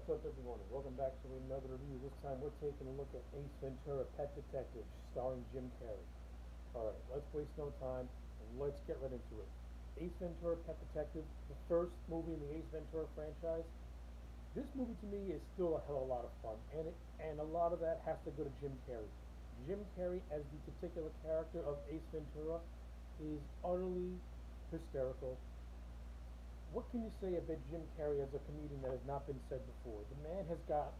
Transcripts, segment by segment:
What's up, everyone? Welcome back to another review. This time we're taking a look at Ace Ventura: Pet Detective, starring Jim Carrey. Alright, let's waste no time and let's get right into it. Ace Ventura: Pet Detective, the first movie in the Ace Ventura franchise. This movie to me is still a hell of a lot of fun, and a lot of that has to go to Jim Carrey. Jim Carrey as the particular character of Ace Ventura is utterly hysterical. What can you say about Jim Carrey as a comedian that has not been said before? The man has got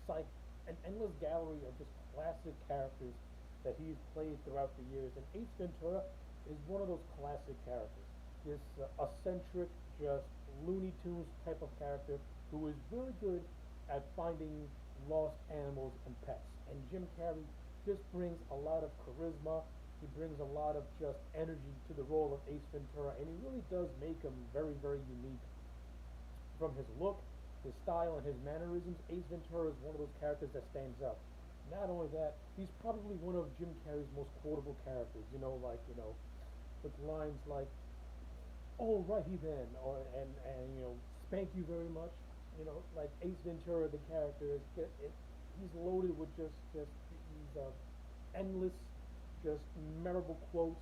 psych an endless gallery of just classic characters that he's played throughout the years, and Ace Ventura is one of those classic characters. This eccentric, just Looney Tunes type of character who is really good at finding lost animals and pets. And Jim Carrey just brings a lot of charisma. He brings a lot of just energy to the role of Ace Ventura, and he really does make him very, very unique. From his look, his style, and his mannerisms, Ace Ventura is one of those characters that stands out. Not only that, he's probably one of Jim Carrey's most quotable characters. With lines like "All righty then," or "Spank you very much." Like Ace Ventura, the character he's loaded with just these endless, just memorable quotes,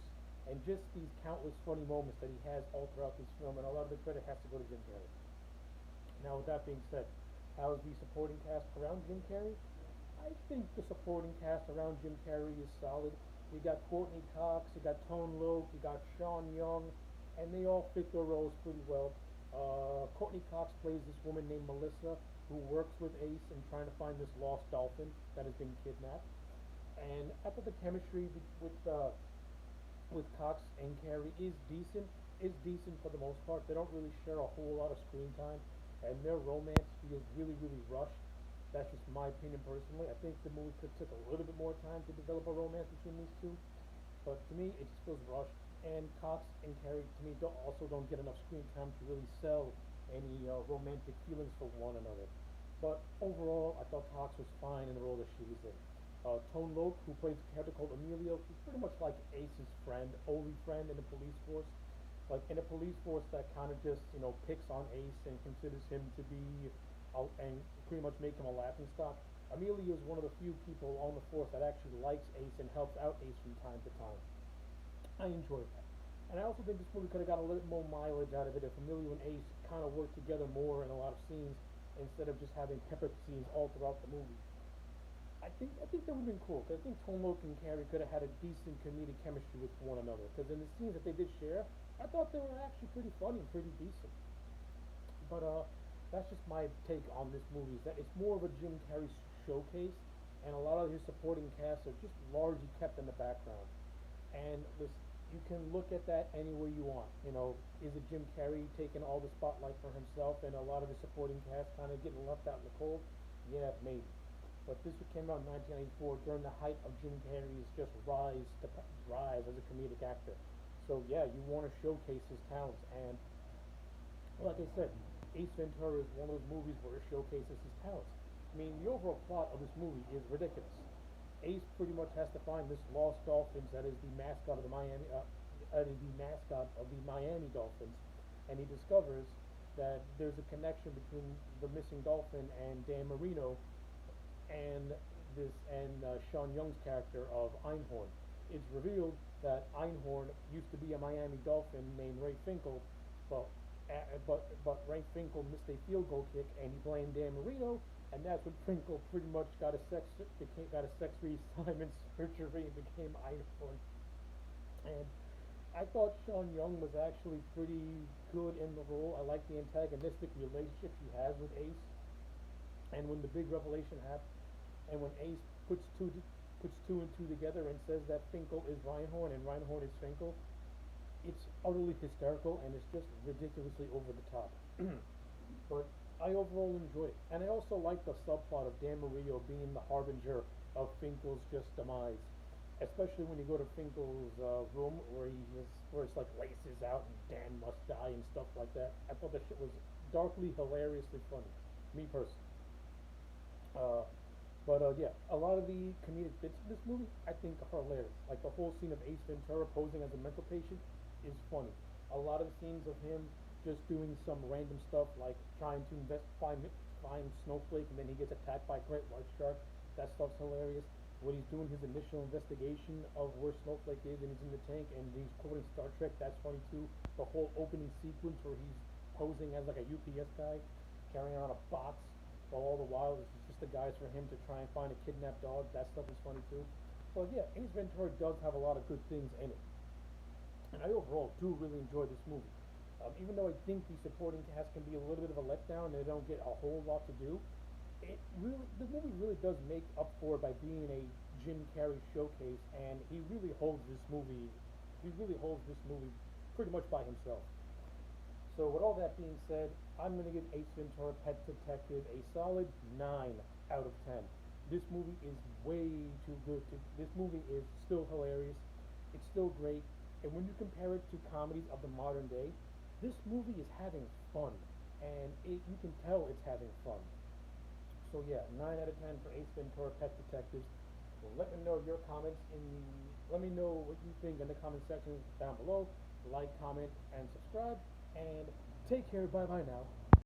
and just these countless funny moments that he has all throughout this film. And a lot of the credit has to go to Jim Carrey. Now, with that being said, how's the supporting cast around Jim Carrey? I think the supporting cast around Jim Carrey is solid. You got Courtney Cox, you got Tone Loc, you got Sean Young, and they all fit their roles pretty well. Courtney Cox plays this woman named Melissa who works with Ace in trying to find this lost dolphin that has been kidnapped. And I thought the chemistry with Cox and Carrey is decent. Is decent for the most part. They don't really share a whole lot of screen time, and their romance feels really, really rushed. That's just my opinion personally. I think the movie could took a little bit more time to develop a romance between these two, but to me, it just feels rushed. And Cox and Carrey, to me, don't get enough screen time to really sell any romantic feelings for one another. But overall, I thought Cox was fine in the role that she was in. Tone Loc, who plays a character called Emilio, he's pretty much like Ace's friend, only friend in the police force. Like in a police force that kind of just picks on Ace and considers him to be and pretty much make him a laughing stock. Emilio is one of the few people on the force that actually likes Ace and helps out Ace from time to time. I enjoyed that. And I also think this movie could have got a little more mileage out of it if Emilio and Ace kind of worked together more in a lot of scenes instead of just having pepper scenes all throughout the movie. I think that would have been cool because I think Tone Loc and Carrey could have had a decent comedic chemistry with one another. Because in the scenes that they did share, I thought they were actually pretty funny and pretty decent. But that's just my take on this movie. Is that it's more of a Jim Carrey showcase, and a lot of his supporting cast are just largely kept in the background. And this, you can look at that any way you want. Is it Jim Carrey taking all the spotlight for himself, and a lot of his supporting cast kind of getting left out in the cold? Yeah, maybe. But this came out in 1994 during the height of Jim Carrey's just rise as a comedic actor. So yeah, you want to showcase his talents, and like I said, Ace Ventura is one of those movies where it showcases his talents. I mean, the overall plot of this movie is ridiculous. Ace pretty much has to find this lost dolphins that is the mascot of the Miami Dolphins, and he discovers that there's a connection between the missing dolphin and Dan Marino and Sean Young's character of Einhorn. It's revealed that Einhorn used to be a Miami Dolphin named Ray Finkel, but Ray Finkel missed a field goal kick and he blamed Dan Marino, and that's when Finkel pretty much got a sex reassignment surgery and became Einhorn. And I thought Sean Young was actually pretty good in the role. I like the antagonistic relationship he has with Ace, and when the big revelation happens, and when Ace puts two and two together and says that Finkel is Reinhorn and Reinhorn is Finkel, it's utterly hysterical and it's just ridiculously over the top. But I overall enjoyed it, and I also like the subplot of Dan Marino being the harbinger of Finkel's just demise. Especially when you go to Finkel's room where it's like laces out and Dan must die and stuff like that. I thought that shit was darkly hilariously funny, me personally. Yeah, a lot of the comedic bits in this movie I think are hilarious. Like the whole scene of Ace Ventura posing as a mental patient is funny. A lot of the scenes of him just doing some random stuff like trying to find Snowflake, and then he gets attacked by a great white shark. That stuff's hilarious. When he's doing his initial investigation of where Snowflake is, and he's in the tank and he's quoting Star Trek, that's funny too. The whole opening sequence where he's posing as like a UPS guy, carrying on a box, while all the while this is just a guise for him to try and find a kidnapped dog. That stuff is funny too. So yeah, Ace Ventura does have a lot of good things in it, and I overall do really enjoy this movie. Even though I think the supporting cast can be a little bit of a letdown and they don't get a whole lot to do, the movie really does make up for it by being a Jim Carrey showcase, and he really holds this movie. He really holds this movie pretty much by himself. So with all that being said, I'm gonna give Ace Ventura: Pet Detective a solid 9 out of 10. This movie is way too good. This movie is still hilarious. It's still great, and when you compare it to comedies of the modern day, this movie is having fun, and you can tell it's having fun. So yeah, 9 out of 10 for Ace Ventura: Pet Detectives. Well, let me know your comments in the. Let me know what you think in the comment section down below. Like, comment, and subscribe. And take care. Bye bye now.